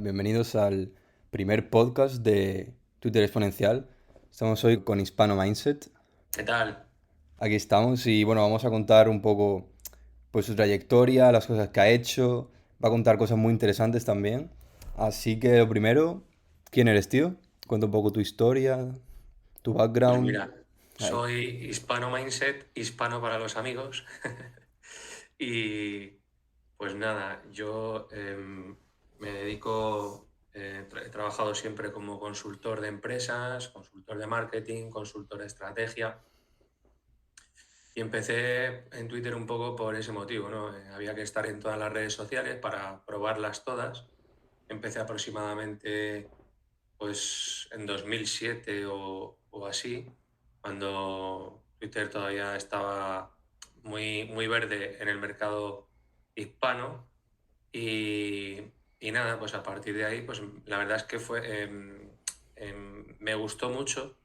Bienvenidos al primer podcast de Twitter Exponencial. Estamos hoy con Hispano Mindset. ¿Qué tal? Aquí estamos y bueno, vamos a contar un poco pues su trayectoria, las cosas que ha hecho. Va a contar cosas muy interesantes también. Así que lo primero, ¿quién eres, tío? Cuenta un poco tu historia, tu Pues background. mira, Ahí. soy hispano mindset, hispano para los amigos. Y pues nada, yo me dedico, he trabajado siempre como consultor de empresas, consultor de marketing, consultor de estrategia. Y empecé en Twitter un poco por ese motivo, ¿no? Había que estar en todas las redes sociales para probarlas todas. Empecé aproximadamente pues en 2007 o así, cuando Twitter todavía estaba muy verde en el mercado hispano y, y nada, pues a partir de ahí, pues la verdad es que me gustó mucho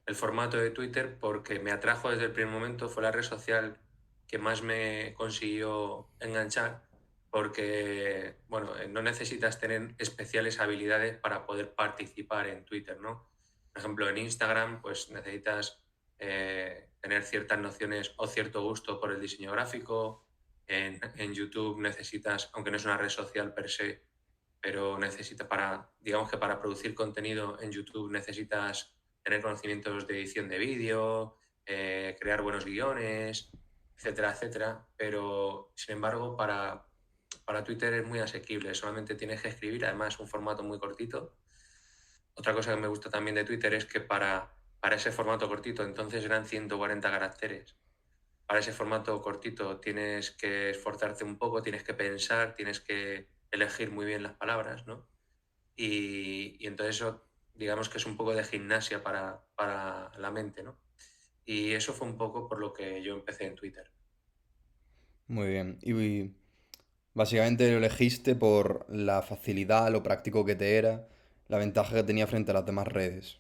el formato de Twitter porque me atrajo desde el primer momento, fue la red social que más me consiguió enganchar porque, bueno, no necesitas tener especiales habilidades para poder participar en Twitter, ¿no? Por ejemplo, en Instagram, pues necesitas tener ciertas nociones o cierto gusto por el diseño gráfico. En YouTube necesitas, aunque no es una red social per se, pero necesitas digamos que para producir contenido en YouTube necesitas tener conocimientos de edición de vídeo, crear buenos guiones, etcétera, etcétera. Pero, sin embargo, para Twitter es muy asequible, solamente tienes que escribir, además es un formato muy cortito. Otra cosa que me gusta también de Twitter es que para ese formato cortito, entonces eran 140 caracteres. Para ese formato cortito tienes que esforzarte un poco, tienes que pensar, tienes que elegir muy bien las palabras, ¿no? Y entonces eso, digamos que es un poco de gimnasia para la mente, ¿no? Y eso fue un poco por lo que yo empecé en Twitter. Muy bien. Y básicamente lo elegiste por la facilidad, lo práctico que te era, la ventaja que tenía frente a las demás redes.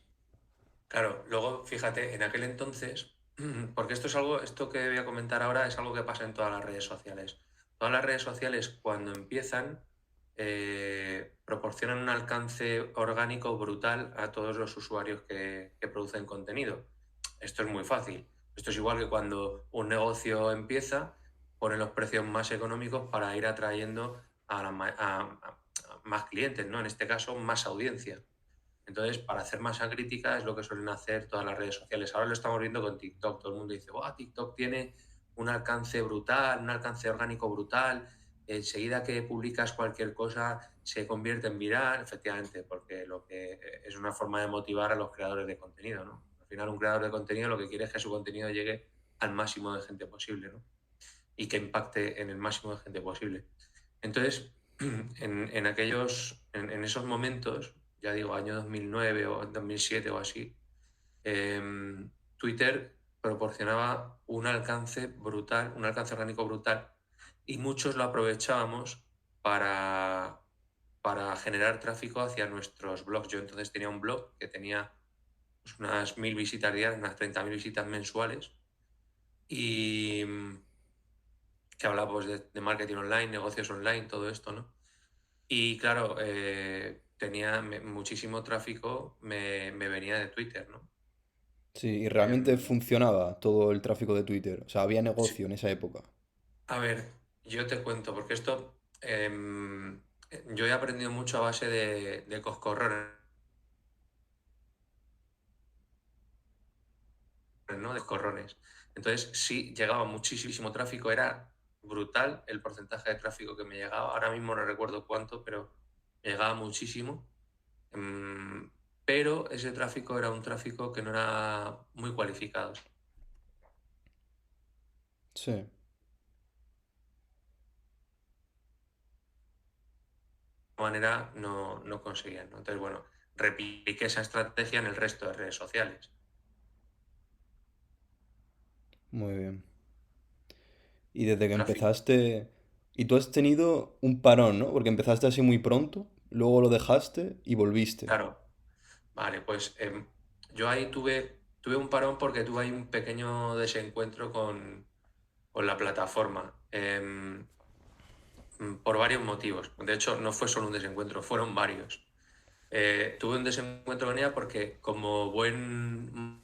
Claro, luego fíjate, en aquel entonces, porque esto que voy a comentar ahora es algo que pasa en todas las redes sociales. Todas las redes sociales cuando empiezan proporcionan un alcance orgánico brutal a todos los usuarios que producen contenido. Esto es muy fácil. Esto es igual que cuando un negocio empieza, pone los precios más económicos para ir atrayendo a más clientes, ¿no? En este caso, más audiencia. Entonces, para hacer masa crítica es lo que suelen hacer todas las redes sociales. Ahora lo estamos viendo con TikTok. Todo el mundo dice, wow, TikTok tiene un alcance brutal, un alcance orgánico brutal. Enseguida que publicas cualquier cosa se convierte en viral, efectivamente, porque lo que es una forma de motivar a los creadores de contenido, ¿no? Al final, un creador de contenido lo que quiere es que su contenido llegue al máximo de gente posible, ¿no? Y que impacte en el máximo de gente posible. Entonces, en esos momentos, ya digo, año 2009 o 2007 o así, Twitter proporcionaba un alcance brutal, un alcance orgánico brutal, y muchos lo aprovechábamos para, para generar tráfico hacia nuestros blogs. Yo entonces tenía un blog que tenía pues, unas 1000 visitas diarias, unas 30.000 visitas mensuales, y que hablaba pues, de marketing online, negocios online, todo esto, ¿no? Y claro, tenía muchísimo tráfico, me venía de Twitter, ¿no? Sí, y realmente Em, funcionaba todo el tráfico de Twitter. O sea, había negocio sí, en esa época. a ver, yo te cuento, porque yo he aprendido mucho a base de coscorrones, ¿no? De corrones. Entonces, sí, llegaba muchísimo tráfico, era brutal el porcentaje de tráfico que me llegaba. Ahora mismo no recuerdo cuánto, pero me llegaba muchísimo. Em, pero ese tráfico era un tráfico que no era muy cualificado. Sí, Manera no conseguían, ¿no? Entonces, bueno, repliqué esa estrategia en el resto de redes sociales. muy bien. Y desde que Tráfico, empezaste... Y tú has tenido un parón, ¿no? Porque empezaste así muy pronto, luego lo dejaste y volviste. claro. Vale, pues yo ahí tuve un parón porque tuve ahí un pequeño desencuentro con la plataforma. por varios motivos. De hecho, no fue solo un desencuentro, fueron varios. Tuve un desencuentro con ella porque como buen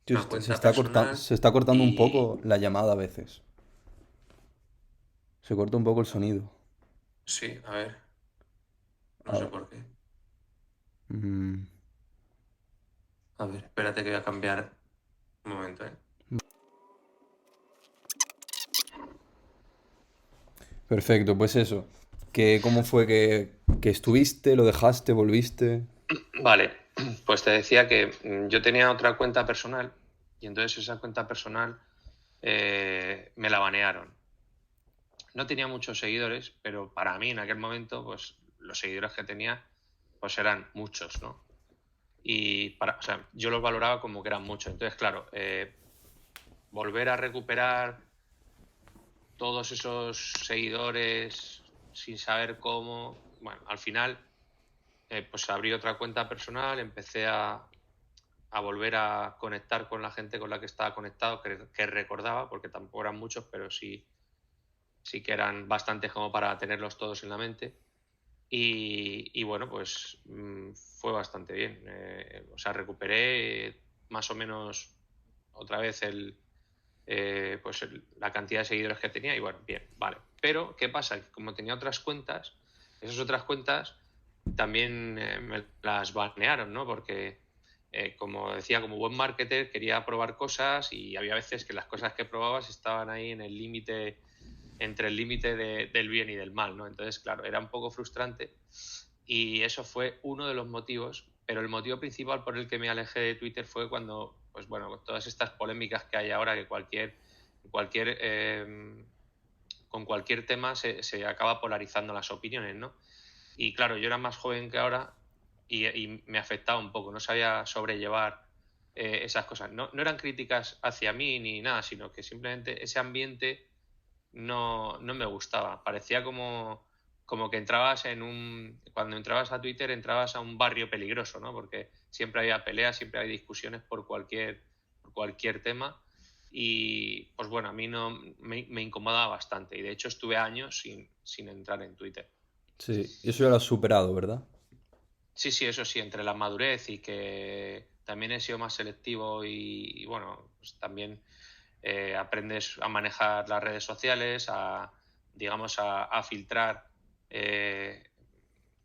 Tío, una cuenta personal se está cortando un y poco la llamada a veces. Se corta un poco el sonido. sí, a ver, no sé Ah, por qué. mm, A ver, espérate que voy a cambiar un momento, ¿eh? perfecto, pues eso. ¿Cómo fue que estuviste, lo dejaste, volviste? Vale, pues te decía que yo tenía otra cuenta personal y entonces esa cuenta personal me la banearon. No tenía muchos seguidores, pero para mí en aquel momento, pues los seguidores que tenía, pues eran muchos, ¿no? O sea, yo los valoraba como que eran muchos. Entonces, claro, volver a recuperar todos esos seguidores sin saber cómo, bueno, al final, pues abrí otra cuenta personal, empecé a volver a conectar con la gente con la que estaba conectado, que recordaba, porque tampoco eran muchos, pero sí que eran bastantes como para tenerlos todos en la mente. Y bueno, pues fue bastante bien. O sea, recuperé más o menos otra vez la cantidad de seguidores que tenía y bueno, bien, vale. Pero, ¿qué pasa? Que como tenía otras cuentas, esas otras cuentas también me las banearon, ¿no? Porque, como decía, como buen marketer quería probar cosas y había veces que las cosas que probabas estaban ahí en el límite, entre el límite del bien y del mal, ¿no? Entonces, claro, era un poco frustrante y eso fue uno de los motivos, pero el motivo principal por el que me alejé de Twitter fue cuando, pues bueno, con todas estas polémicas que hay ahora, que cualquier con cualquier tema se acaba polarizando las opiniones, ¿no? Y claro, yo era más joven que ahora y me afectaba un poco, no sabía sobrellevar esas cosas. No, no eran críticas hacia mí ni nada, sino que simplemente ese ambiente no me gustaba. Parecía como que entrabas cuando entrabas a Twitter entrabas a un barrio peligroso, ¿no? Porque siempre había peleas, siempre había discusiones por cualquier tema. Y pues bueno, a mí no me incomodaba bastante. Y de hecho estuve años sin entrar en Twitter. Sí, y eso ya lo has superado, ¿verdad? Sí, sí, eso sí, entre la madurez y que también he sido más selectivo y bueno, pues también aprendes a manejar las redes sociales, digamos, a filtrar eh,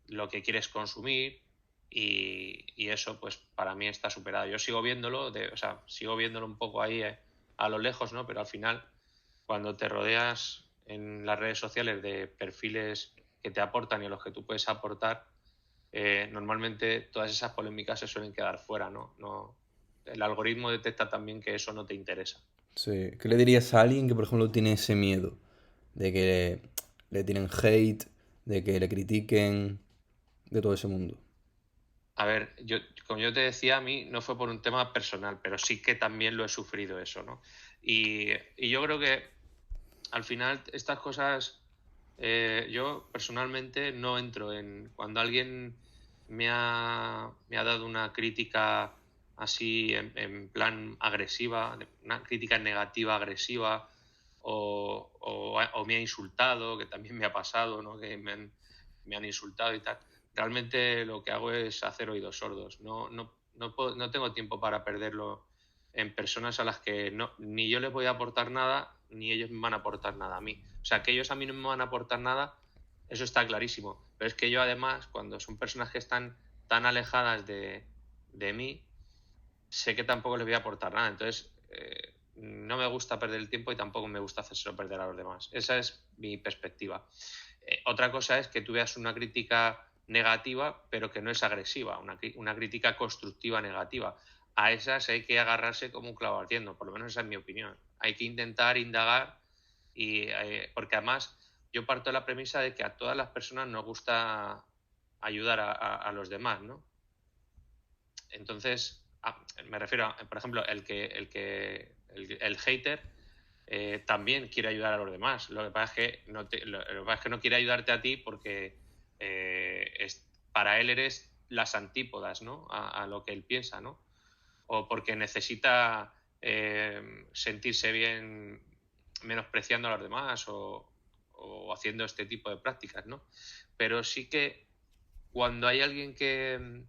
lo que quieres consumir y eso pues para mí está superado. Yo sigo viéndolo, o sea, sigo viéndolo un poco ahí a lo lejos, ¿no? Pero al final, cuando te rodeas en las redes sociales de perfiles que te aportan y a los que tú puedes aportar, normalmente todas esas polémicas se suelen quedar fuera, ¿no? El algoritmo detecta también que eso no te interesa. Sí. ¿Qué le dirías a alguien que, por ejemplo, tiene ese miedo de que le tienen hate, de que le critiquen, de todo ese mundo? A ver, como yo te decía, a mí no fue por un tema personal, pero sí que también lo he sufrido eso, ¿no? Y yo creo que al final estas cosas, yo personalmente no entro en cuando alguien me ha dado una crítica así en plan agresiva, una crítica negativa agresiva o me ha insultado, que también me ha pasado, ¿no? Que me han insultado y tal. Realmente lo que hago es hacer oídos sordos. No tengo tiempo para perderlo en personas a las que ni yo les voy a aportar nada, ni ellos me van a aportar nada a mí. O sea, que ellos a mí no me van a aportar nada, eso está clarísimo. Pero es que yo además, cuando son personas que están tan alejadas de mí, sé que tampoco les voy a aportar nada. Entonces, no me gusta perder el tiempo y tampoco me gusta hacérselo perder a los demás. Esa es mi perspectiva. Otra cosa es que tú veas una crítica negativa, pero que no es agresiva, una crítica constructiva negativa. A esas hay que agarrarse como un clavo ardiendo, por lo menos esa es mi opinión. Hay que intentar indagar porque además yo parto de la premisa de que a todas las personas nos gusta ayudar a los demás, ¿no? Entonces, me refiero a, por ejemplo, el hater también quiere ayudar a los demás. Lo que pasa es que no quiere ayudarte a ti porque para él eres las antípodas, ¿no? A lo que él piensa, ¿no? O porque necesita sentirse bien menospreciando a los demás o haciendo este tipo de prácticas, ¿no? Pero sí que cuando hay alguien que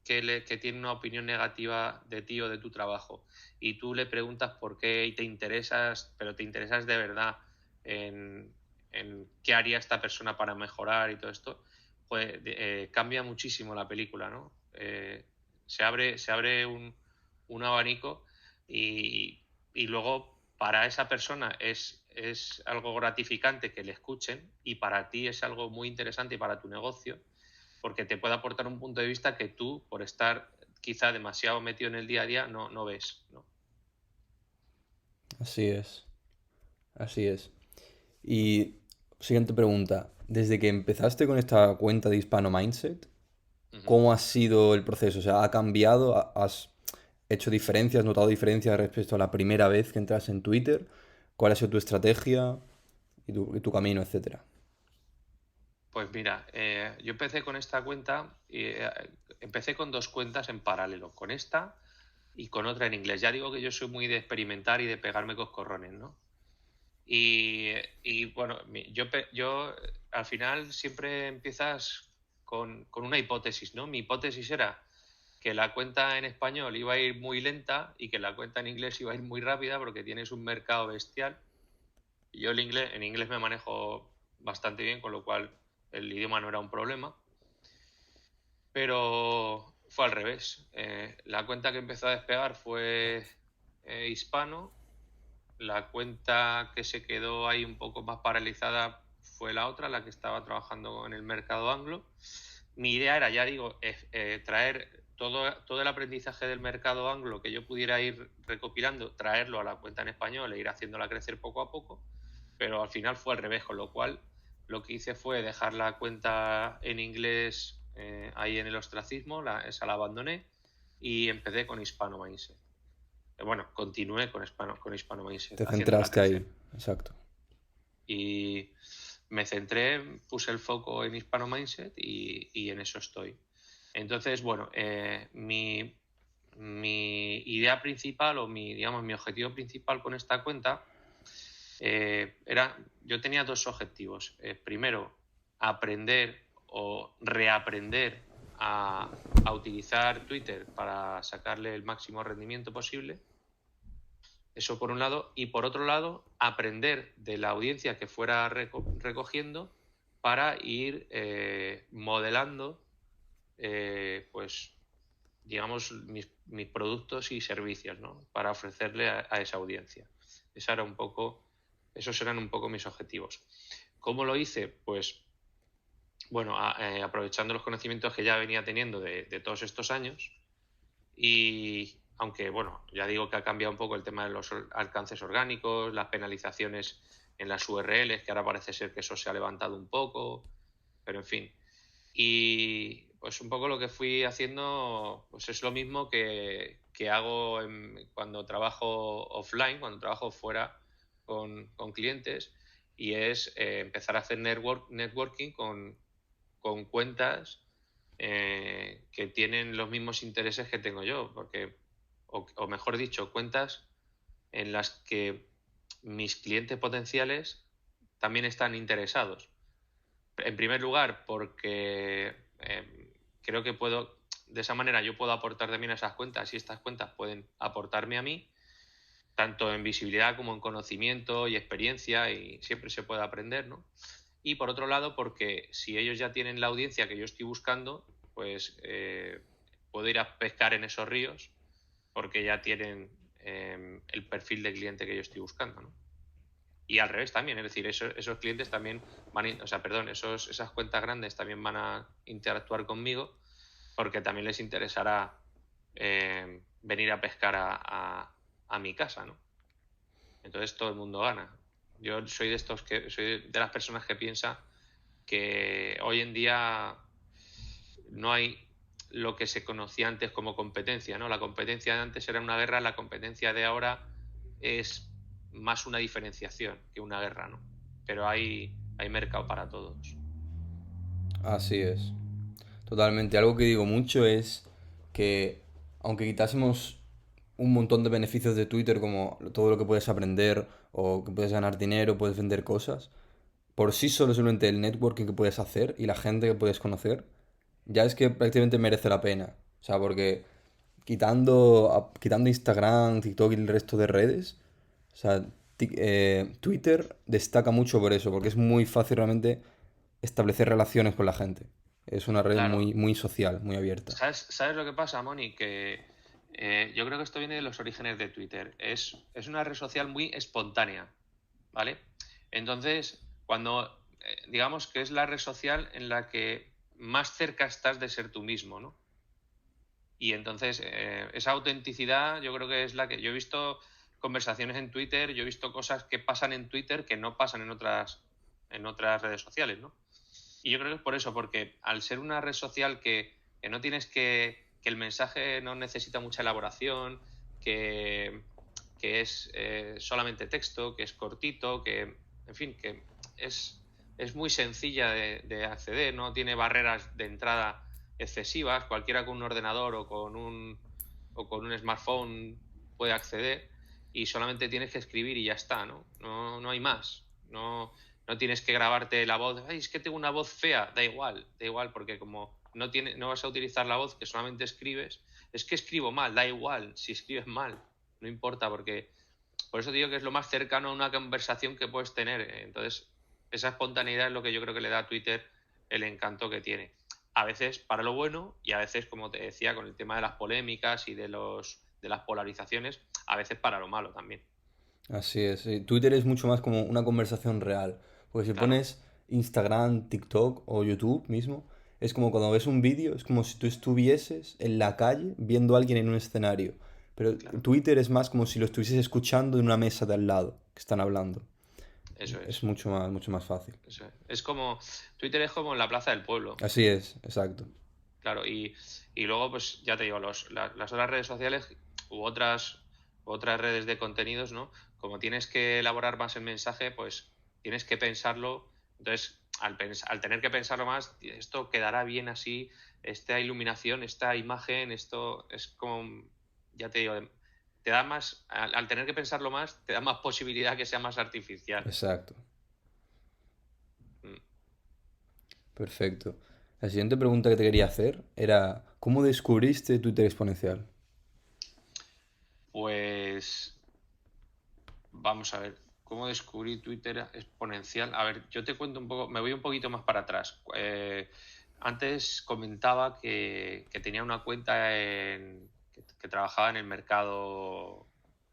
tiene una opinión negativa de ti o de tu trabajo y tú le preguntas por qué y te interesas, pero te interesas de verdad en, en qué haría esta persona para mejorar y todo esto, pues cambia muchísimo la película, ¿no? Se abre un abanico y luego para esa persona es algo gratificante que le escuchen y para ti es algo muy interesante y para tu negocio porque te puede aportar un punto de vista que tú, por estar quizá demasiado metido en el día a día, no ves, ¿no? Así es, así es. Y siguiente pregunta. Desde que empezaste con esta cuenta de Hispano Mindset, Ujú. ¿cómo ha sido el proceso? O sea, ¿ha cambiado? ¿Has hecho diferencias? ¿Has notado diferencias respecto a la primera vez que entras en Twitter? ¿Cuál ha sido tu estrategia y tu camino, etcétera? Pues mira, yo empecé con esta cuenta y empecé con dos cuentas en paralelo, con esta y con otra en inglés. Ya digo que yo soy muy de experimentar y de pegarme coscorrones, ¿no? Y bueno, yo al final siempre empiezas con una hipótesis, ¿no? Mi hipótesis era que la cuenta en español iba a ir muy lenta y que la cuenta en inglés iba a ir muy rápida porque tienes un mercado bestial. Y yo en inglés me manejo bastante bien, con lo cual el idioma no era un problema. Pero fue al revés. La cuenta que empezó a despegar fue hispano. La cuenta que se quedó ahí un poco más paralizada fue la otra, la que estaba trabajando en el mercado anglo. Mi idea era, ya digo, traer todo el aprendizaje del mercado anglo que yo pudiera ir recopilando, traerlo a la cuenta en español e ir haciéndola crecer poco a poco, pero al final fue al revés, con lo cual lo que hice fue dejar la cuenta en inglés ahí en el ostracismo, esa la abandoné y empecé con Hispano Mindset. Bueno, continué con Hispano Mindset, Te haciéndola centraste crecer. ahí, exacto. Y me centré, puse el foco en Hispano Mindset y en eso estoy. Entonces, bueno, mi idea principal o mi objetivo principal con esta cuenta yo tenía dos objetivos. Primero, aprender o reaprender a utilizar Twitter para sacarle el máximo rendimiento posible. Eso por un lado. Y por otro lado, aprender de la audiencia que fuera recogiendo para ir modelando, pues, digamos, mis productos y servicios, ¿no? Para ofrecerle a esa audiencia. Esos eran un poco mis objetivos. ¿Cómo lo hice? Pues, bueno, aprovechando los conocimientos que ya venía teniendo de todos estos años y aunque, bueno, ya digo que ha cambiado un poco el tema de los alcances orgánicos, las penalizaciones en las URLs, que ahora parece ser que eso se ha levantado un poco, pero en fin. Y pues un poco lo que fui haciendo pues es lo mismo que hago cuando trabajo offline, cuando trabajo fuera con clientes, y es empezar a hacer networking con cuentas que tienen los mismos intereses que tengo yo, o mejor dicho, cuentas en las que mis clientes potenciales también están interesados. En primer lugar, porque creo que de esa manera yo puedo aportar también a esas cuentas y estas cuentas pueden aportarme a mí, tanto en visibilidad como en conocimiento y experiencia, y siempre se puede aprender, ¿no? Y por otro lado, porque si ellos ya tienen la audiencia que yo estoy buscando, pues puedo ir a pescar en esos ríos porque ya tienen el perfil de cliente que yo estoy buscando, ¿no? Y al revés también, es decir, esos clientes también esas cuentas grandes también van a interactuar conmigo porque también les interesará venir a pescar a mi casa, ¿no? Entonces todo el mundo gana. Yo soy de las personas que piensa que hoy en día no hay lo que se conocía antes como competencia, ¿no? La competencia de antes era una guerra, la competencia de ahora es más una diferenciación que una guerra, ¿no? Pero hay mercado para todos. Así es. Totalmente. Algo que digo mucho es que, aunque quitásemos un montón de beneficios de Twitter, como todo lo que puedes aprender o que puedes ganar dinero, puedes vender cosas. Por sí solo simplemente el networking que puedes hacer y la gente que puedes conocer, ya es que prácticamente merece la pena. O sea, porque quitando Instagram, TikTok y el resto de redes, o sea, Twitter destaca mucho por eso, porque es muy fácil realmente establecer relaciones con la gente. Es una red Claro, muy, muy social, muy abierta. ¿sabes lo que pasa, Moni? Que yo creo que esto viene de los orígenes de Twitter. Es una red social muy espontánea, ¿vale? Entonces, digamos que es la red social en la que más cerca estás de ser tú mismo, ¿no? Y entonces, esa autenticidad yo creo que es la que... Yo he visto conversaciones en Twitter, yo he visto cosas que pasan en Twitter que no pasan en otras redes sociales, ¿no? Y yo creo que es por eso, porque al ser una red social que no tienes que el mensaje no necesita mucha elaboración, que, que es solamente texto, que es cortito, que, en fin, que es muy sencilla de acceder, no tiene barreras de entrada excesivas, cualquiera con un ordenador o con un smartphone puede acceder y solamente tienes que escribir y ya está, ¿no? No, no hay más. No tienes que grabarte la voz. Ay, es que tengo una voz fea. Da igual, porque como no vas a utilizar la voz, que solamente escribes, es que escribo mal, da igual si escribes mal, no importa, porque por eso digo que es lo más cercano a una conversación que puedes tener. Entonces, esa espontaneidad es lo que yo creo que le da a Twitter el encanto que tiene. A veces para lo bueno y a veces, como te decía, con el tema de las polémicas y de las polarizaciones, a veces para lo malo también. Así es. Sí. Twitter es mucho más como una conversación real. Porque si Claro, pones Instagram, TikTok o YouTube mismo, es como cuando ves un vídeo, es como si tú estuvieses en la calle viendo a alguien en un escenario. Pero claro, Twitter es más como si lo estuvieses escuchando en una mesa de al lado, que están hablando. eso Es es. mucho más fácil. Eso es como, Twitter es como la plaza del pueblo, Así es, exacto. claro, y luego, pues ya te digo, las otras redes sociales u otras redes de contenidos, ¿no? Como tienes que elaborar más el mensaje, pues tienes que pensarlo. Entonces, al tener que pensarlo más, esto quedará bien así, esta iluminación, esta imagen, esto es como, ya te digo, te da más, al tener que pensarlo más, te da más posibilidad que sea más artificial. Exacto. Mm. Perfecto. La siguiente pregunta que te quería hacer era, ¿cómo descubriste Twitter Exponencial? Pues vamos a ver, ¿cómo descubrí Twitter exponencial? A ver, yo te cuento un poco, me voy un poquito más para atrás. Antes comentaba que tenía una cuenta que trabajaba en el mercado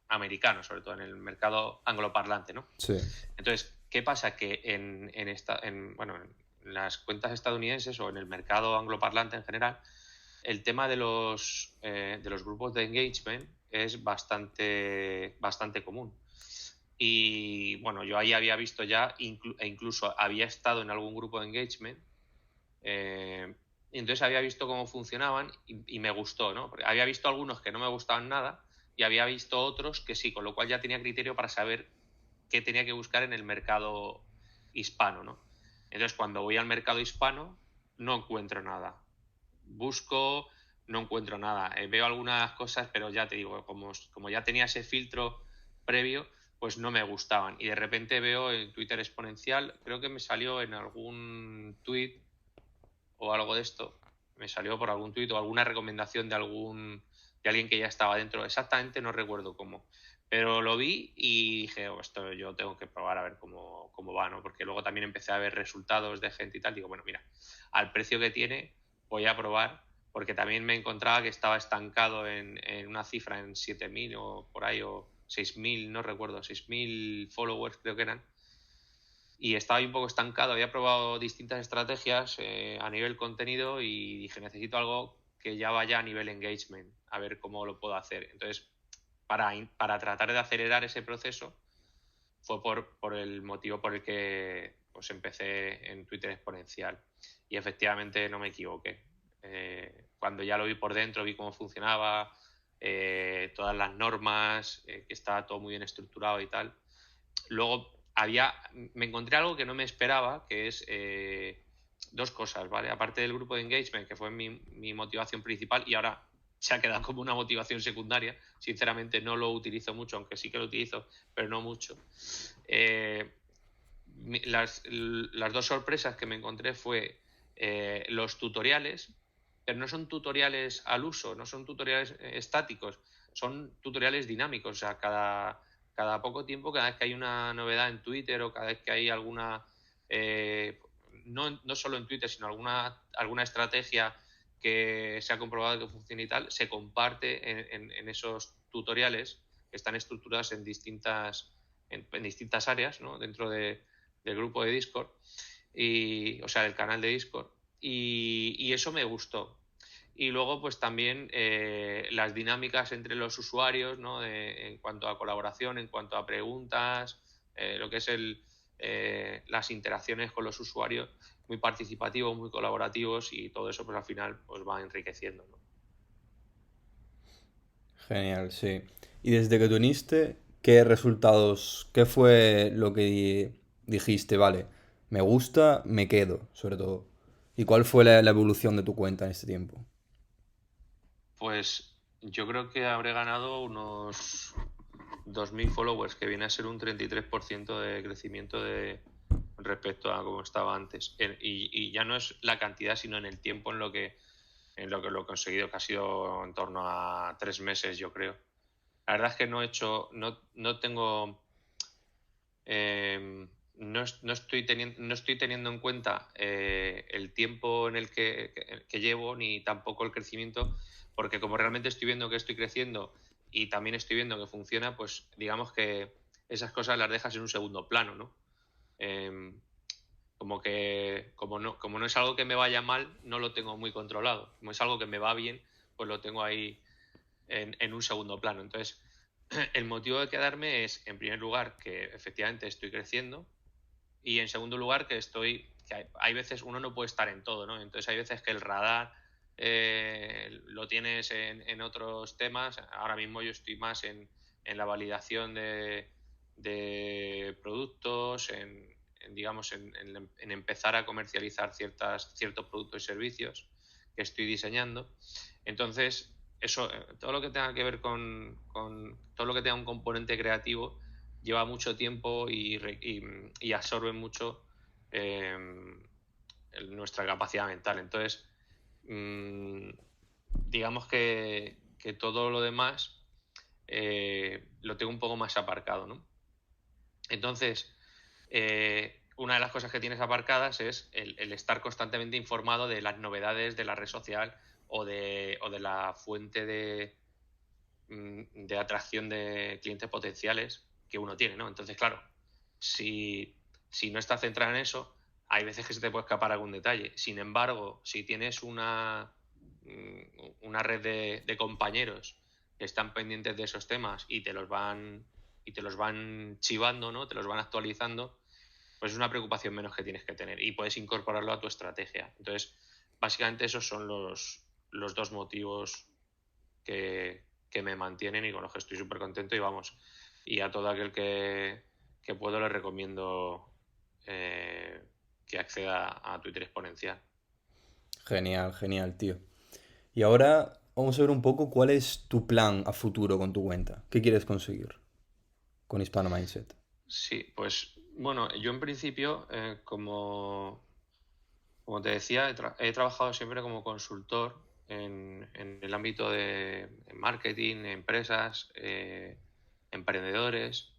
americano, sobre todo en el mercado angloparlante, ¿no? Sí, Entonces, ¿qué pasa? Que bueno, en las cuentas estadounidenses o en el mercado angloparlante en general, el tema de los grupos de engagement es bastante común. Y bueno, yo ahí había visto ya, e incluso había estado en algún grupo de engagement, y entonces había visto cómo funcionaban y me gustó, ¿no? Porque había visto algunos que no me gustaban nada y había visto otros que sí, con lo cual ya tenía criterio para saber qué tenía que buscar en el mercado hispano, ¿no? Entonces, cuando voy al mercado hispano, no encuentro nada. Busco, no encuentro nada. Veo algunas cosas, pero ya te digo, como ya tenía ese filtro previo, pues no me gustaban. Y de repente veo en Twitter exponencial, creo que me salió en algún tweet o algo de esto, me salió por algún tweet o alguna recomendación de alguien que ya estaba dentro. Exactamente no recuerdo cómo. Pero lo vi y dije, oh, esto yo tengo que probar a ver cómo va, ¿no? Porque luego también empecé a ver resultados de gente y tal. Digo, bueno, mira, al precio que tiene voy a probar, porque también me encontraba que estaba estancado en una cifra en 7.000 o por ahí, o 6.000, no recuerdo, 6.000 followers creo que eran, y estaba ahí un poco estancado. Había probado distintas estrategias a nivel contenido y dije, necesito algo que ya vaya a nivel engagement, a ver cómo lo puedo hacer. Entonces, para tratar de acelerar ese proceso, fue por el motivo por el que pues, empecé en Twitter Exponencial. Y efectivamente no me equivoqué. Cuando ya lo vi por dentro, vi cómo funcionaba, todas las normas, que estaba todo muy bien estructurado y tal. Luego me encontré algo que no me esperaba, que es dos cosas, ¿vale? Aparte del grupo de engagement, que fue mi motivación principal, y ahora se ha quedado como una motivación secundaria. Sinceramente no lo utilizo mucho, aunque sí que lo utilizo, pero no mucho. Las dos sorpresas que me encontré fue los tutoriales, pero no son tutoriales al uso, no son tutoriales estáticos, son tutoriales dinámicos. O sea, cada poco tiempo, cada vez que hay una novedad en Twitter o cada vez que hay alguna, no solo en Twitter, sino alguna estrategia que se ha comprobado que funciona y tal, se comparte en esos tutoriales que están estructurados en distintas áreas, ¿no? Dentro del grupo de Discord, o sea, del canal de Discord, y eso me gustó. Y luego, pues también las dinámicas entre los usuarios, ¿no? En cuanto a colaboración, en cuanto a preguntas, lo que es las interacciones con los usuarios, muy participativos, muy colaborativos, y todo eso, pues al final, pues va enriqueciendo, ¿no? Genial, sí. Y desde que te uniste, ¿qué resultados, qué fue lo que dijiste, vale, me gusta, me quedo, sobre todo? ¿Y cuál fue la evolución de tu cuenta en este tiempo? Pues yo creo que habré ganado unos 2.000 followers, que viene a ser un 33% de crecimiento respecto a como estaba antes. Y ya no es la cantidad, sino en el tiempo en lo que lo he conseguido, que ha sido en torno a 3 meses, yo creo. La verdad es que no tengo, no estoy teniendo en cuenta el tiempo en el que llevo, ni tampoco el crecimiento, porque como realmente estoy viendo que estoy creciendo y también estoy viendo que funciona, pues digamos que esas cosas las dejas en un segundo plano, ¿no? Eh, como no es algo que me vaya mal, no lo tengo muy controlado. Como es algo que me va bien, pues lo tengo ahí en un segundo plano. Entonces, el motivo de quedarme es, en primer lugar, que efectivamente estoy creciendo, y en segundo lugar, que hay veces uno no puede estar en todo, ¿no? Entonces hay veces que el radar lo tienes en otros temas. Ahora mismo yo estoy más en la validación de productos, digamos, en empezar a comercializar ciertos productos y servicios que estoy diseñando. Entonces, eso, todo lo que tenga que ver con todo lo que tenga un componente creativo, lleva mucho tiempo y absorbe mucho eh, nuestra capacidad mental. Entonces, mmm, digamos que todo lo demás lo tengo un poco más aparcado, ¿no? Entonces, una de las cosas que tienes aparcadas es el estar constantemente informado de las novedades de la red social o de la fuente de atracción de clientes potenciales que uno tiene, ¿no? Entonces, claro, si no estás centrado en eso, hay veces que se te puede escapar algún detalle. Sin embargo, si tienes una red de compañeros que están pendientes de esos temas y te los van chivando, ¿no? Te los van actualizando, pues es una preocupación menos que tienes que tener y puedes incorporarlo a tu estrategia. Entonces, básicamente esos son los dos motivos que me mantienen y con los que estoy súper contento, y vamos, y a todo aquel que puedo le recomiendo que acceda a Twitter Exponencial. Genial, genial, tío. Y ahora vamos a ver un poco cuál es tu plan a futuro con tu cuenta. ¿Qué quieres conseguir con Hispano Mindset? Sí, pues bueno, yo en principio, como te decía, he trabajado siempre como consultor en el ámbito de marketing, empresas, emprendedores.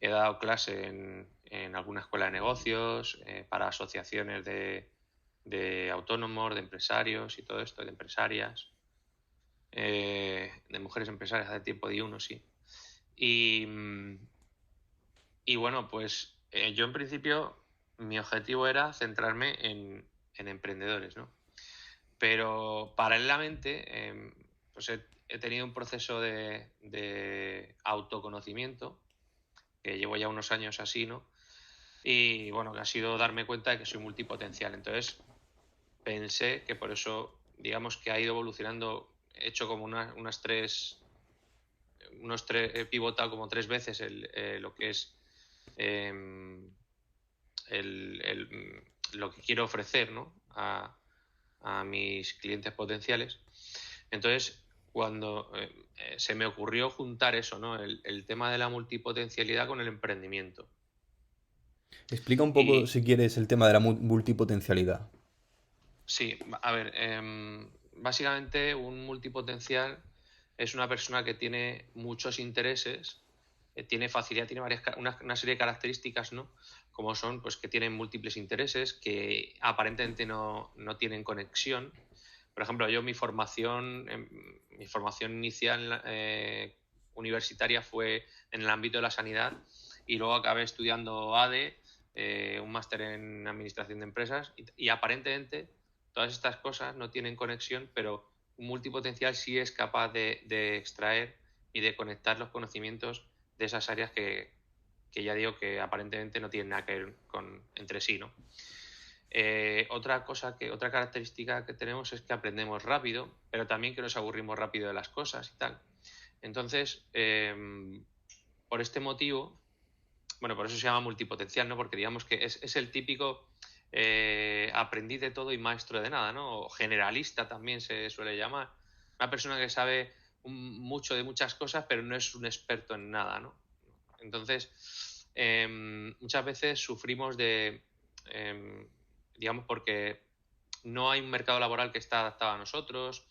He dado clase en alguna escuela de negocios, para asociaciones de autónomos, de empresarios y todo esto, de empresarias, de mujeres empresarias, de tiempo de uno, sí. Y, y bueno, pues yo en principio mi objetivo era centrarme en emprendedores, ¿no? Pero paralelamente, pues he tenido un proceso de autoconocimiento que llevo ya unos años así, ¿no? Y bueno, que ha sido darme cuenta de que soy multipotencial. Entonces pensé que por eso, digamos que ha ido evolucionando. He hecho como he pivotado como 3 veces lo que es em, lo que quiero ofrecer, ¿no? a mis clientes potenciales. Entonces, cuando se me ocurrió juntar eso, ¿no? El tema de la multipotencialidad con el emprendimiento. Explica un poco, Y si quieres, el tema de la multipotencialidad. sí, a ver, básicamente un multipotencial es una persona que tiene muchos intereses, tiene facilidad, tiene una serie de características, ¿no? Como son, pues que tienen múltiples intereses, que aparentemente no tienen conexión. Por ejemplo, yo mi formación inicial universitaria fue en el ámbito de la sanidad y luego acabé estudiando ADE, un máster en administración de empresas y aparentemente todas estas cosas no tienen conexión, pero un multipotencial sí es capaz de extraer y de conectar los conocimientos de esas áreas que ya digo que aparentemente no tienen nada que ver entre sí, ¿no? Otra característica que tenemos es que aprendemos rápido, pero también que nos aburrimos rápido de las cosas y tal. Entonces, por este motivo, bueno, por eso se llama multipotencial, ¿no? Porque digamos que es el típico aprendiz de todo y maestro de nada, ¿no? O generalista también se suele llamar. Una persona que sabe mucho de muchas cosas, pero no es un experto en nada, ¿no? Entonces, muchas veces sufrimos digamos, porque no hay un mercado laboral que está adaptado a nosotros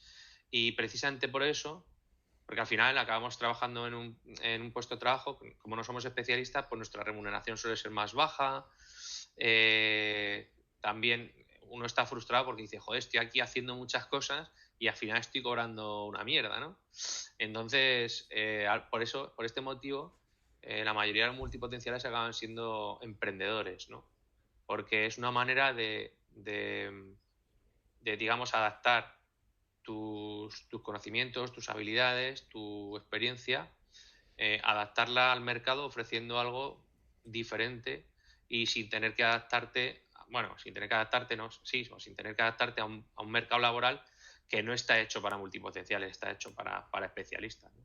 y precisamente por eso, porque al final acabamos trabajando en un puesto de trabajo, como no somos especialistas, pues nuestra remuneración suele ser más baja. También uno está frustrado porque dice, joder, estoy aquí haciendo muchas cosas y al final estoy cobrando una mierda, ¿no? Entonces, por este motivo, la mayoría de los multipotenciales acaban siendo emprendedores, ¿no? Porque es una manera de digamos, adaptar tus conocimientos, tus habilidades, tu experiencia, adaptarla al mercado ofreciendo algo diferente y sin tener que adaptarte, bueno, sin tener que adaptarte, no, sí, sin tener que adaptarte a un mercado laboral que no está hecho para multipotenciales, está hecho para especialistas, ¿no?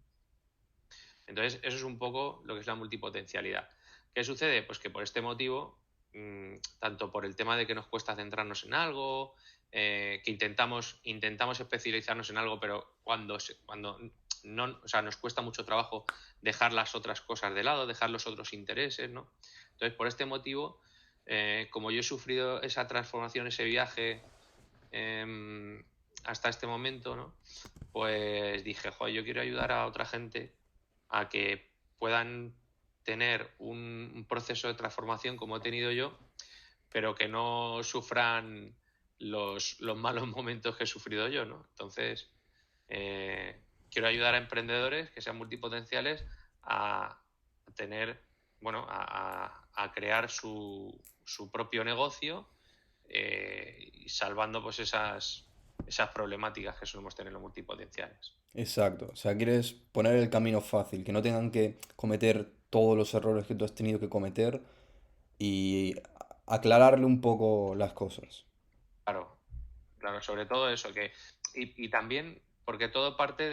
Entonces, eso es un poco lo que es la multipotencialidad. ¿Qué sucede? Pues que por este motivo, tanto por el tema de que nos cuesta centrarnos en algo, que intentamos especializarnos en algo, pero cuando no, o sea, nos cuesta mucho trabajo dejar las otras cosas de lado, dejar los otros intereses, ¿no? Entonces, por este motivo, como yo he sufrido esa transformación, ese viaje hasta este momento, ¿no? Pues dije, joder, yo quiero ayudar a otra gente a que puedan tener un proceso de transformación como he tenido yo, pero que no sufran los malos momentos que he sufrido yo, ¿no? Entonces, quiero ayudar a emprendedores que sean multipotenciales a tener, bueno, a crear su propio negocio y salvando pues esas problemáticas que solemos tener los multipotenciales. Exacto. O sea, quieres poner el camino fácil, que no tengan que cometer todos los errores que tú has tenido que cometer y aclararle un poco las cosas. Claro, claro, sobre todo eso, y también porque todo parte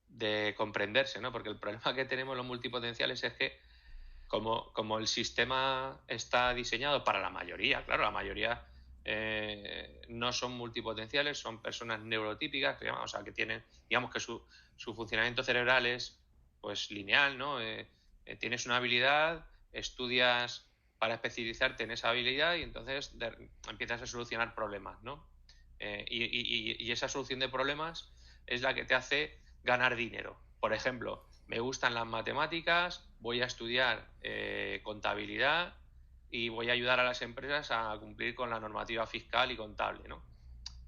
de comprenderse, ¿no? Porque el problema que tenemos los multipotenciales es que como el sistema está diseñado para la mayoría, claro, la mayoría no son multipotenciales, son personas neurotípicas, o sea, que tienen, digamos que su funcionamiento cerebral es pues lineal, ¿no? Tienes una habilidad, estudias para especializarte en esa habilidad y entonces empiezas a solucionar problemas, ¿no? Y esa solución de problemas es la que te hace ganar dinero. Por ejemplo, me gustan las matemáticas, voy a estudiar contabilidad y voy a ayudar a las empresas a cumplir con la normativa fiscal y contable, ¿no?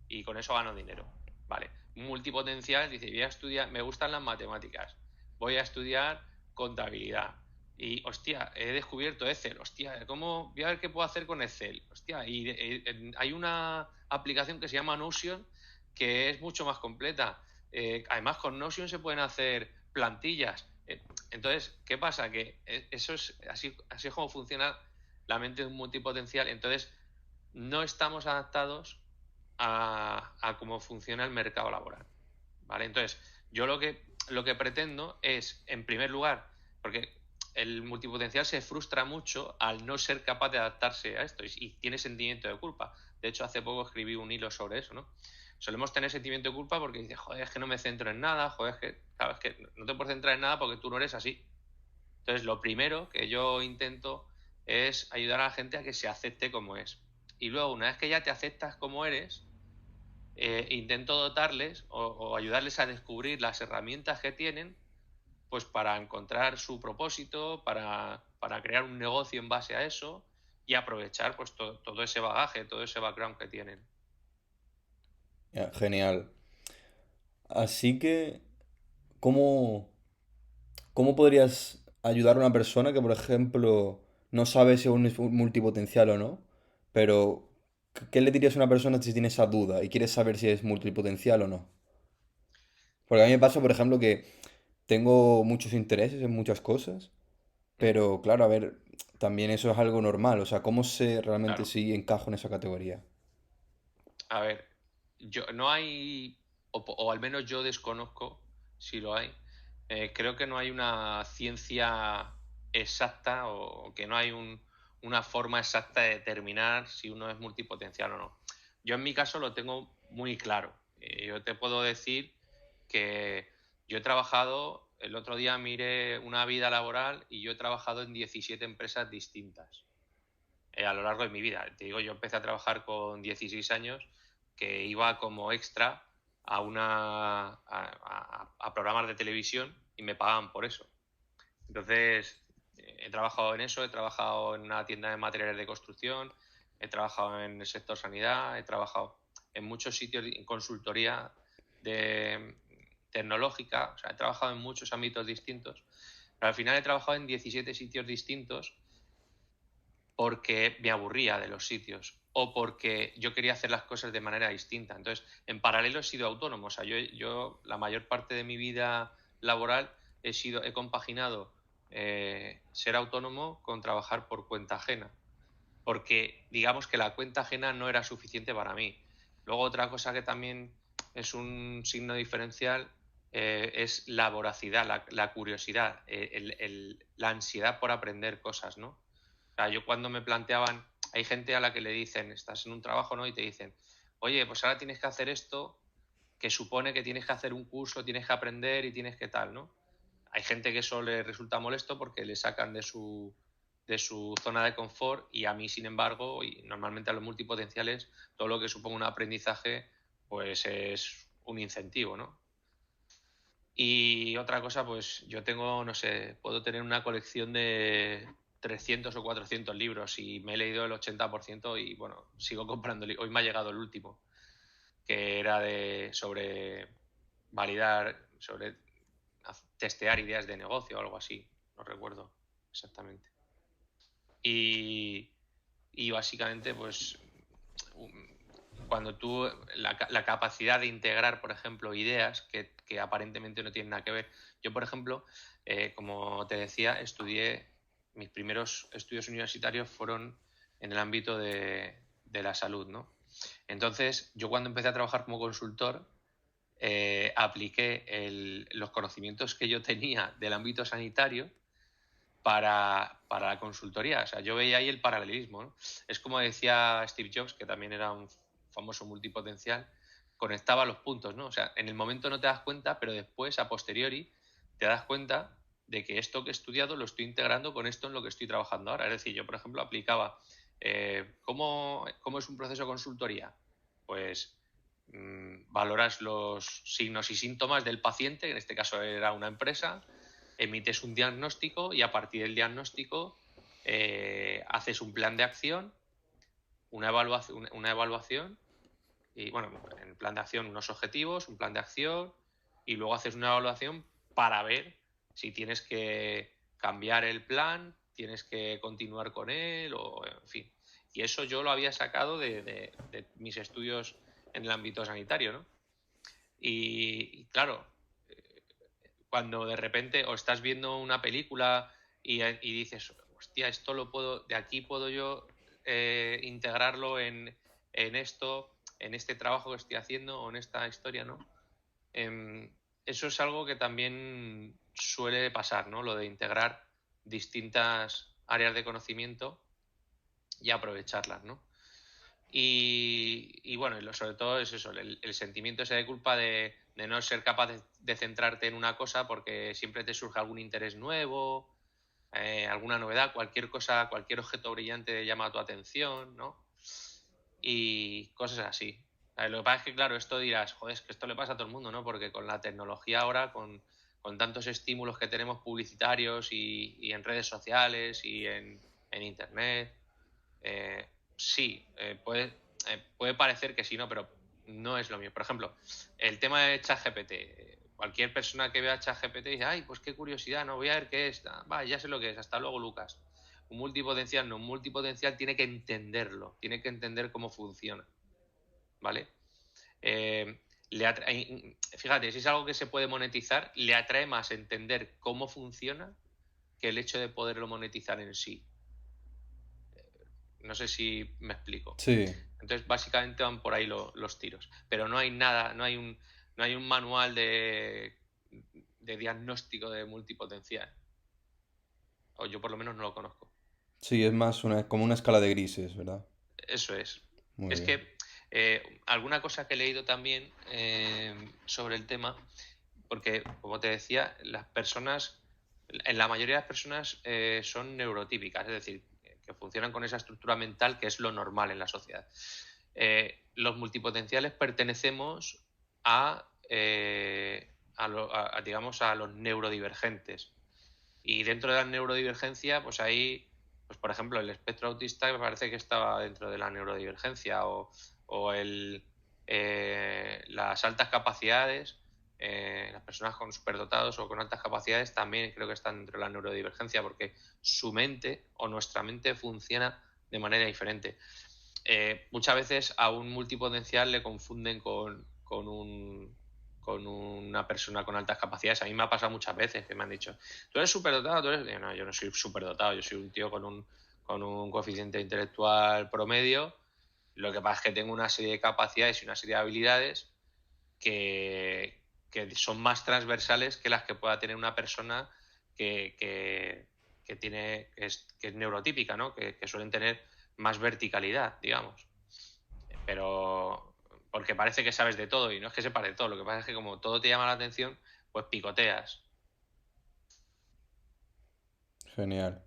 Y con eso gano dinero. Vale. Un multipotencial dice, voy a estudiar, me gustan las matemáticas, voy a estudiar contabilidad. Y, hostia, he descubierto Excel. Hostia, ¿cómo? Voy a ver qué puedo hacer con Excel. Hostia, y hay una aplicación que se llama Notion que es mucho más completa. Además, con Notion se pueden hacer plantillas. Entonces, ¿qué pasa? Que eso es así es como funciona la mente de un multipotencial. Entonces, no estamos adaptados a cómo funciona el mercado laboral. ¿Vale? Entonces, yo lo que pretendo es, en primer lugar, porque el multipotencial se frustra mucho al no ser capaz de adaptarse a esto y tiene sentimiento de culpa. De hecho, hace poco escribí un hilo sobre eso, ¿no? Solemos tener sentimiento de culpa porque dices, joder, es que no me centro en nada, joder, es que no te puedes centrar en nada porque tú no eres así. Entonces, lo primero que yo intento es ayudar a la gente a que se acepte como es. Y luego, una vez que ya te aceptas como eres, intento dotarles o ayudarles a descubrir las herramientas que tienen pues para encontrar su propósito, para crear un negocio en base a eso y aprovechar pues todo ese bagaje, todo ese background que tienen. Ya, genial. Así que, ¿cómo, cómo podrías ayudar a una persona que, por ejemplo, no sabe si es un multipotencial o no? Pero, ¿qué le dirías a una persona si tiene esa duda y quiere saber si es multipotencial o no? Porque a mí me pasa, por ejemplo, que tengo muchos intereses en muchas cosas, Mm, pero claro, a ver, también eso es algo normal. O sea, ¿cómo sé realmente claro. si encajo en esa categoría? A ver, yo no hay, o al menos yo desconozco si lo hay. Creo que no hay una ciencia exacta o que no hay una forma exacta de determinar si uno es multipotencial o no. Yo en mi caso lo tengo muy claro. Yo te puedo decir que yo he trabajado, el otro día miré una vida laboral y yo he trabajado en 17 empresas distintas a lo largo de mi vida. Te digo, yo empecé a trabajar con 16 años, que iba como extra a programas de televisión y me pagaban por eso. Entonces, he trabajado en eso, he trabajado en una tienda de materiales de construcción, he trabajado en el sector sanidad, he trabajado en muchos sitios en consultoría de tecnológica, o sea, he trabajado en muchos ámbitos distintos, pero al final he trabajado en 17 sitios distintos porque me aburría de los sitios o porque yo quería hacer las cosas de manera distinta. Entonces, en paralelo he sido autónomo. O sea, yo la mayor parte de mi vida laboral he compaginado ser autónomo con trabajar por cuenta ajena. Porque digamos que la cuenta ajena no era suficiente para mí. Luego otra cosa que también es un signo diferencial es la voracidad, la curiosidad, la ansiedad por aprender cosas, ¿no? O sea, yo cuando me planteaban, hay gente a la que le dicen, estás en un trabajo, ¿no? Y te dicen, oye, pues ahora tienes que hacer esto, que supone que tienes que hacer un curso, tienes que aprender y tienes que tal, ¿no? Hay gente que eso le resulta molesto porque le sacan de su zona de confort y a mí, sin embargo, y normalmente a los multipotenciales, todo lo que suponga un aprendizaje, pues es un incentivo, ¿no? Y otra cosa, pues yo tengo, no sé, puedo tener una colección de 300 o 400 libros y me he leído el 80% y bueno, sigo comprando. Hoy me ha llegado el último, que era sobre validar, sobre testear ideas de negocio o algo así, no recuerdo exactamente. Y, y básicamente, pues cuando tú, la capacidad de integrar, por ejemplo, ideas que aparentemente no tienen nada que ver. Yo, por ejemplo, como te decía, mis primeros estudios universitarios fueron en el ámbito de la salud, ¿no? Entonces, yo cuando empecé a trabajar como consultor, apliqué los conocimientos que yo tenía del ámbito sanitario para la consultoría. O sea, yo veía ahí el paralelismo, ¿no? Es como decía Steve Jobs, que también era un famoso multipotencial, conectaba los puntos, ¿no? O sea, en el momento no te das cuenta, pero después, a posteriori, te das cuenta de que esto que he estudiado lo estoy integrando con esto en lo que estoy trabajando ahora. Es decir, yo, por ejemplo, aplicaba ¿cómo es un proceso de consultoría? Pues valoras los signos y síntomas del paciente, que en este caso era una empresa, emites un diagnóstico y a partir del diagnóstico haces un plan de acción, una evaluación y, bueno, en el plan de acción unos objetivos, un plan de acción y luego haces una evaluación para ver si tienes que cambiar el plan, tienes que continuar con él o, en fin. Y eso yo lo había sacado de mis estudios en el ámbito sanitario, ¿no? Y claro, cuando de repente o estás viendo una película y dices, hostia, esto lo puedo, de aquí puedo yo integrarlo en esto, en este trabajo que estoy haciendo o en esta historia, ¿no? Eso es algo que también suele pasar, ¿no? Lo de integrar. distintas áreas de conocimiento y aprovecharlas, ¿no? Y bueno, sobre todo es eso, el sentimiento ese de culpa de no ser capaz de centrarte en una cosa porque siempre te surge algún interés nuevo, alguna novedad, cualquier cosa, cualquier objeto brillante llama tu atención, ¿no? Y cosas así. Lo que pasa es que, claro, esto dirás, joder, es que esto le pasa a todo el mundo, ¿no? Porque con la tecnología ahora, con tantos estímulos que tenemos publicitarios y en redes sociales y en internet, eh, sí, puede parecer que sí, ¿no? Pero no es lo mismo. Por ejemplo, el tema de ChatGPT. Cualquier persona que vea ChatGPT dice, ay, pues qué curiosidad, no voy a ver qué es. Va, ya sé lo que es. Hasta luego, Lucas. Un multipotencial no, un multipotencial tiene que entenderlo, tiene que entender cómo funciona, ¿vale? Eh, fíjate, si es algo que se puede monetizar, le atrae más entender cómo funciona que el hecho de poderlo monetizar en sí. No sé si me explico. Sí, Entonces, básicamente van por ahí los tiros. Pero no hay nada, no hay un manual de diagnóstico de multipotencial. O yo por lo menos no lo conozco. sí, es más como una escala de grises, ¿verdad? Eso es. Muy Es bien. que alguna cosa que he leído también sobre el tema, porque, como te decía, las personas, en la mayoría de las personas son neurotípicas, es decir, que funcionan con esa estructura mental que es lo normal en la sociedad. Los multipotenciales pertenecemos digamos, a los neurodivergentes. Y dentro de la neurodivergencia, pues ahí, pues por ejemplo, el espectro autista me parece que estaba dentro de la neurodivergencia o las altas capacidades, las personas con superdotados o con altas capacidades también creo que están dentro de la neurodivergencia porque su mente o nuestra mente funciona de manera diferente. Muchas veces a un multipotencial le confunden con una persona con altas capacidades. A mí me ha pasado muchas veces que me han dicho, tú eres superdotado, tú eres... No, yo no soy superdotado, yo soy un tío con un coeficiente intelectual promedio. Lo que pasa es que tengo una serie de capacidades y una serie de habilidades que, que son más transversales que las que pueda tener una persona que es neurotípica, ¿no? Que suelen tener más verticalidad, digamos. Pero porque parece que sabes de todo y no es que sepas de todo, lo que pasa es que como todo te llama la atención, pues picoteas. Genial.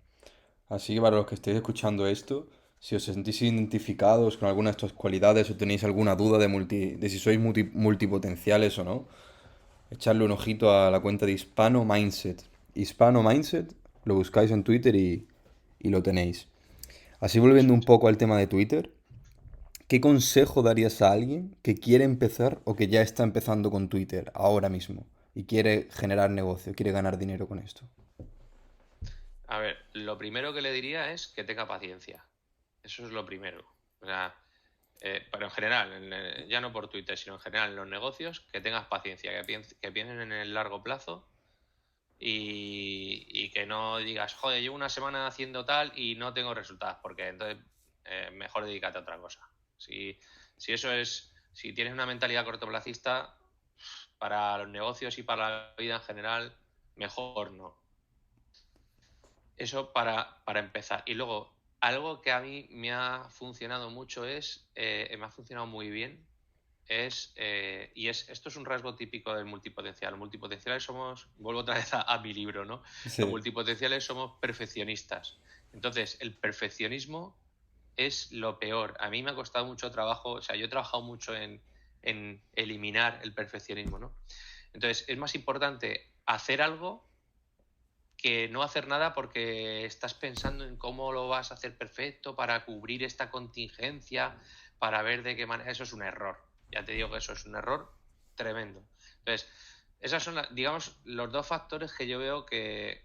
Así que para los que estéis escuchando esto, si os sentís identificados con alguna de estas cualidades o tenéis alguna duda de si sois multipotenciales o no, echarle un ojito a la cuenta de Hispano Mindset. Hispano Mindset, lo buscáis en Twitter y lo tenéis. Así volviendo Eso un es. poco al tema de Twitter, ¿qué consejo darías a alguien que quiere empezar o que ya está empezando con Twitter ahora mismo y quiere generar negocio, quiere ganar dinero con esto? A ver, lo primero que le diría es que tenga paciencia. Eso es lo primero. O sea, pero en general, ya no por Twitter, sino en general en los negocios, que tengas paciencia, que piensen en el largo plazo y que no digas, joder, llevo una semana haciendo tal y no tengo resultados, porque entonces mejor dedícate a otra cosa. Si eso es, si tienes una mentalidad cortoplacista, para los negocios y para la vida en general, mejor no. Eso para empezar. Y luego, algo que a mí me ha funcionado mucho me ha funcionado muy bien, esto es un rasgo típico del multipotencial. Los multipotenciales somos, vuelvo otra vez a mi libro, ¿no? Los Sí. multipotenciales somos perfeccionistas. Entonces, el perfeccionismo es lo peor. A mí me ha costado mucho trabajo, o sea, yo he trabajado mucho en eliminar el perfeccionismo, ¿no? Entonces, es más importante hacer algo que no hacer nada porque estás pensando en cómo lo vas a hacer perfecto para cubrir esta contingencia, para ver de qué manera. Eso es un error. Ya te digo que eso es un error tremendo. Entonces, esas son, digamos, los dos factores que yo veo que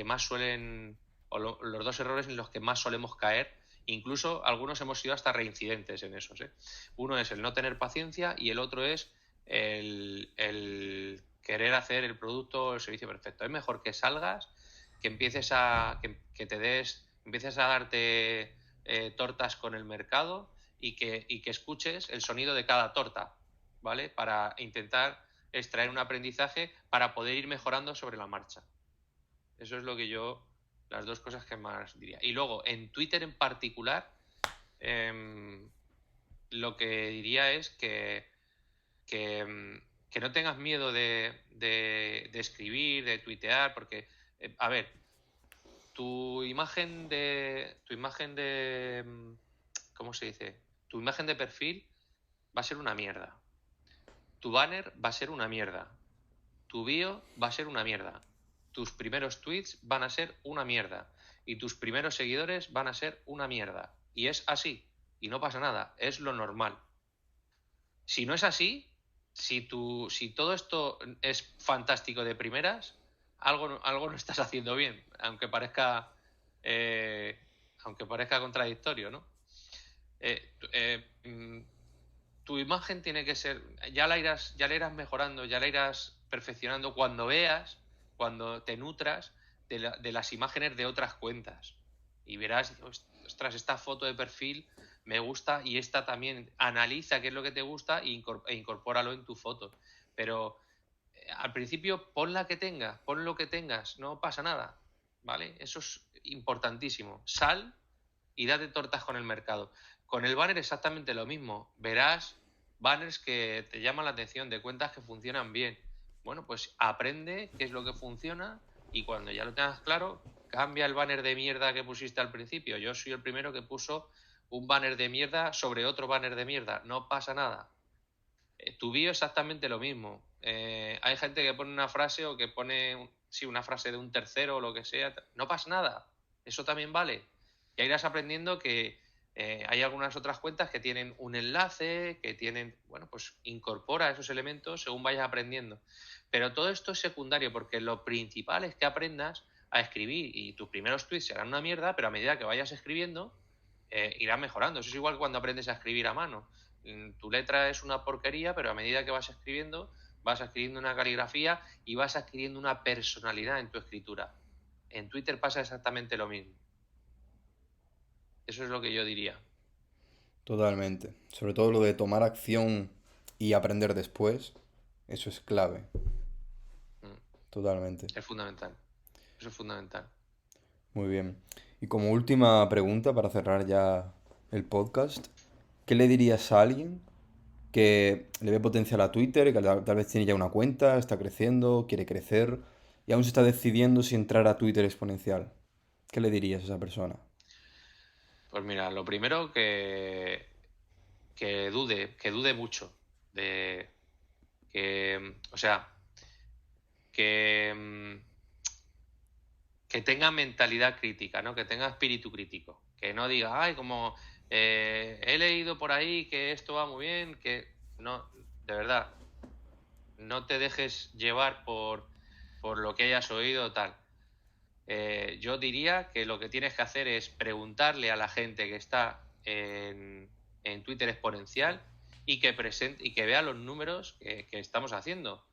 más suelen, los dos errores en los que más solemos caer. Incluso algunos hemos sido hasta reincidentes en esos. Uno es el no tener paciencia y el otro es el querer hacer el producto o el servicio perfecto. Es mejor que salgas, que empieces que te des, empieces a darte tortas con el mercado y que escuches el sonido de cada torta, ¿vale? Para intentar extraer un aprendizaje para poder ir mejorando sobre la marcha. Eso es lo que las dos cosas que más diría. Y luego, en Twitter en particular, lo que diría es que no tengas miedo de escribir, de tuitear, porque, a ver, tu imagen de, ¿cómo se dice? Tu imagen de perfil va a ser una mierda. Tu banner va a ser una mierda. Tu bio va a ser una mierda. Tus primeros tweets van a ser una mierda. Y tus primeros seguidores van a ser una mierda. Y es así. Y no pasa nada. Es lo normal. Si no es así, si todo esto es fantástico de primeras, algo no estás haciendo bien, eh, aunque parezca contradictorio, ¿no? Eh, eh, mm, Tu imagen tiene que ser, ya la irás mejorando, ya la irás perfeccionando cuando te nutras de las imágenes de otras cuentas. Y verás, ostras, esta foto de perfil me gusta y esta también. Analiza qué es lo que te gusta e incorpóralo en tu foto. Pero al principio pon lo que tengas, no pasa nada, ¿vale? Eso es importantísimo. Sal y date tortas con el mercado. Con el banner exactamente lo mismo. Verás banners que te llaman la atención, de cuentas que funcionan bien. Bueno, pues aprende qué es lo que funciona y cuando ya lo tengas claro, cambia el banner de mierda que pusiste al principio. Yo soy el primero que puso un banner de mierda sobre otro banner de mierda. No pasa nada. Tu bio exactamente lo mismo. Hay gente que pone una frase o que pone una frase de un tercero o lo que sea. No pasa nada. Eso también vale. Ya irás aprendiendo que hay algunas otras cuentas que tienen un enlace, que tienen, bueno, pues incorpora esos elementos según vayas aprendiendo. Pero todo esto es secundario porque lo principal es que aprendas a escribir y tus primeros tweets serán una mierda, pero a medida que vayas escribiendo, irás mejorando. Eso es igual que cuando aprendes a escribir a mano. Tu letra es una porquería, pero a medida que vas escribiendo una caligrafía y vas adquiriendo una personalidad en tu escritura. En Twitter pasa exactamente lo mismo. Eso es lo que yo diría. Totalmente. Sobre todo lo de tomar acción y aprender después, eso es clave. Mm. Totalmente. Es fundamental. Eso es fundamental. Muy bien. Y como última pregunta para cerrar ya el podcast, ¿qué le dirías a alguien que le ve potencial a Twitter, que tal vez tiene ya una cuenta, está creciendo, quiere crecer y aún se está decidiendo si entrar a Twitter exponencial? ¿Qué le dirías a esa persona? Pues mira, lo primero que dude mucho de o sea, que, que tenga mentalidad crítica, ¿no? Que tenga espíritu crítico. Que no diga, ay, como he leído por ahí que esto va muy bien, que no, de verdad, no te dejes llevar por lo que hayas oído tal. Yo diría que lo que tienes que hacer es preguntarle a la gente que está en Twitter Exponencial y que vea los números que estamos haciendo.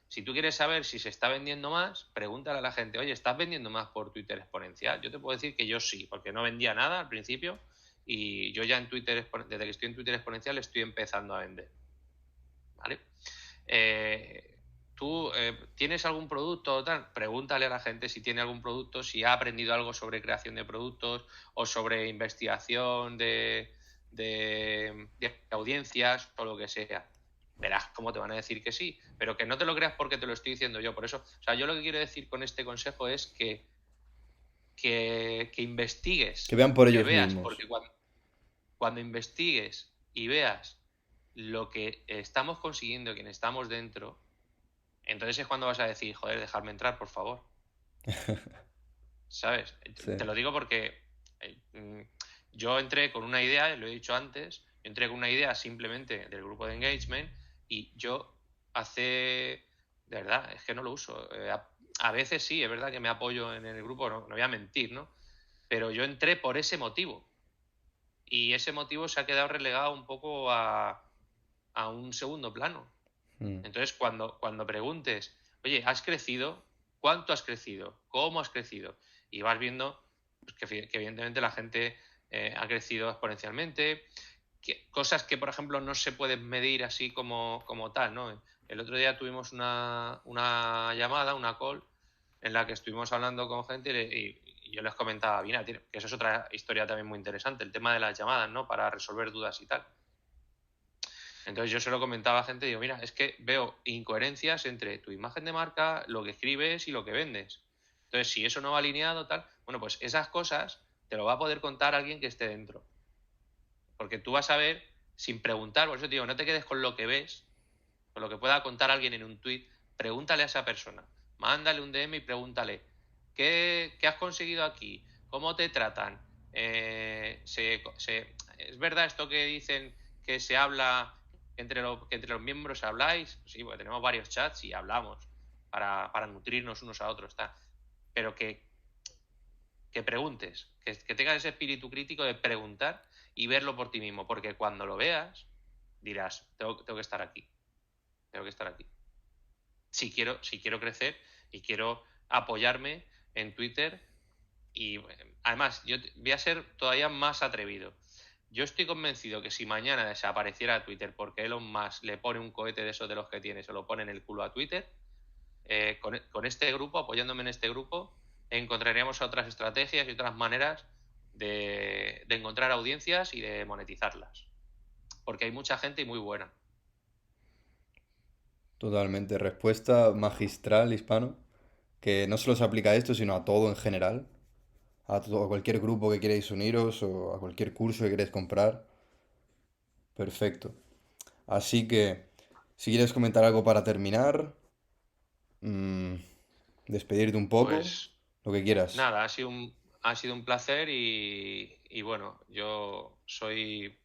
Si tú quieres saber si se está vendiendo más, pregúntale a la gente, oye, ¿estás vendiendo más por Twitter Exponencial? Yo te puedo decir que yo sí, porque no vendía nada al principio y yo ya desde que estoy en Twitter Exponencial estoy empezando a vender. ¿Vale? ¿Tú tienes algún producto o tal? Pregúntale a la gente si tiene algún producto, si ha aprendido algo sobre creación de productos o sobre investigación de audiencias o lo que sea. Verás cómo te van a decir que sí, pero que no te lo creas porque te lo estoy diciendo yo. Por eso, o sea, yo lo que quiero decir con este consejo es que Que investigues, vean por que ellos veas, mismos. porque cuando investigues y veas lo que estamos consiguiendo, quien estamos dentro, entonces es cuando vas a decir, joder, dejarme entrar, por favor. ¿Sabes? Sí. Te lo digo porque eh, yo entré con una idea, lo he dicho antes, entré con una idea simplemente del grupo de engagement y yo de verdad, es que no lo uso. A veces sí, es verdad que me apoyo en el grupo, no voy a mentir, ¿no? Pero yo entré por ese motivo y ese motivo se ha quedado relegado un poco a un segundo plano. Mm. Entonces, cuando preguntes, oye, ¿has crecido? ¿Cuánto has crecido? ¿Cómo has crecido? Y vas viendo pues, que evidentemente la gente ha crecido exponencialmente, cosas que, por ejemplo, no se pueden medir así como tal, ¿no? El otro día tuvimos una llamada, una call, en la que estuvimos hablando con gente y yo les comentaba, mira, que eso es otra historia también muy interesante, el tema de las llamadas, ¿no? Para resolver dudas y tal. Entonces yo se lo comentaba a gente y digo, mira, es que veo incoherencias entre tu imagen de marca, lo que escribes y lo que vendes. Entonces, si eso no va alineado, tal, bueno, pues esas cosas te lo va a poder contar alguien que esté dentro. Porque tú vas a ver sin preguntar, por eso te digo, no te quedes con lo que ves, con lo que pueda contar alguien en un tuit, pregúntale a esa persona, mándale un DM y pregúntale, ¿qué has conseguido aquí? ¿Cómo te tratan? ¿Es verdad esto que dicen que se habla, que entre los miembros habláis? Sí, porque tenemos varios chats y hablamos para nutrirnos unos a otros, está. Pero que preguntes, que tengas ese espíritu crítico de preguntar y verlo por ti mismo, porque cuando lo veas dirás, tengo que estar aquí, tengo que estar aquí. Si quiero crecer y quiero apoyarme en Twitter y además yo voy a ser todavía más atrevido. Yo estoy convencido que si mañana desapareciera Twitter porque Elon Musk le pone un cohete de esos de los que tiene, se lo pone en el culo a Twitter, con este grupo, apoyándome en este grupo, encontraríamos otras estrategias y otras maneras de encontrar audiencias y de monetizarlas. Porque hay mucha gente y muy buena. Totalmente. Respuesta magistral, Hispano, que no solo se aplica a esto, sino a todo en general. A cualquier grupo que queráis uniros o a cualquier curso que queráis comprar. Perfecto. Así que, si quieres comentar algo para terminar, mm, despedirte un poco, Pues lo que quieras. nada, ha sido un placer y bueno, yo soy,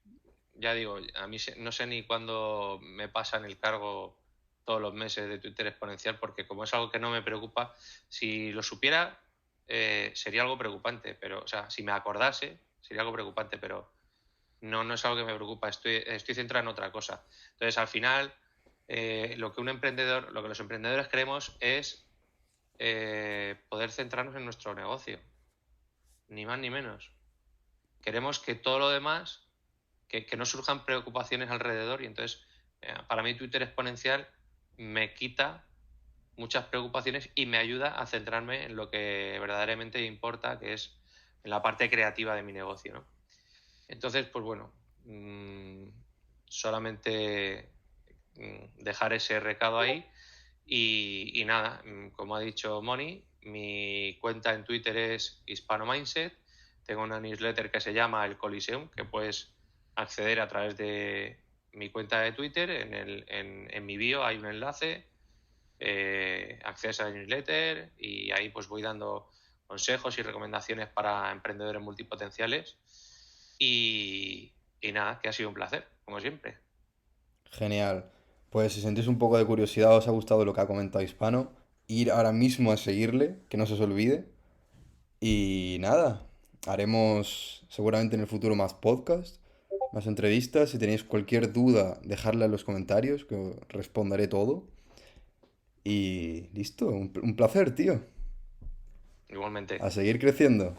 ya digo, a mí no sé ni cuándo me pasan el cargo todos los meses de Twitter exponencial, porque como es algo que no me preocupa, si lo supiera sería algo preocupante, pero, o sea, si me acordase sería algo preocupante, pero no es algo que me preocupa, estoy centrado en otra cosa. Entonces, al final, lo que los emprendedores queremos es poder centrarnos en nuestro negocio, ni más ni menos. Queremos que todo lo demás, que no surjan preocupaciones alrededor y entonces, para mí Twitter exponencial me quita muchas preocupaciones y me ayuda a centrarme en lo que verdaderamente importa, que es en la parte creativa de mi negocio, ¿no? Entonces, pues bueno, solamente dejar ese recado ahí y nada, como ha dicho Moni, mi cuenta en Twitter es Hispano Mindset, tengo una newsletter que se llama El Coliseum, que puedes acceder a través de mi cuenta de Twitter, en mi bio hay un enlace, accedes a la newsletter y ahí pues voy dando consejos y recomendaciones para emprendedores multipotenciales y nada, que ha sido un placer, como siempre. Genial. Pues si sentís un poco de curiosidad, os ha gustado lo que ha comentado Hispano, ir ahora mismo a seguirle, que no se os olvide. Y nada, haremos seguramente en el futuro más podcasts, más entrevistas. Si tenéis cualquier duda, dejadla en los comentarios, que os responderé todo. Y listo, un placer, tío. Igualmente, A seguir creciendo.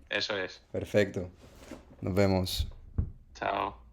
eso es. Perfecto. Nos vemos. Chao.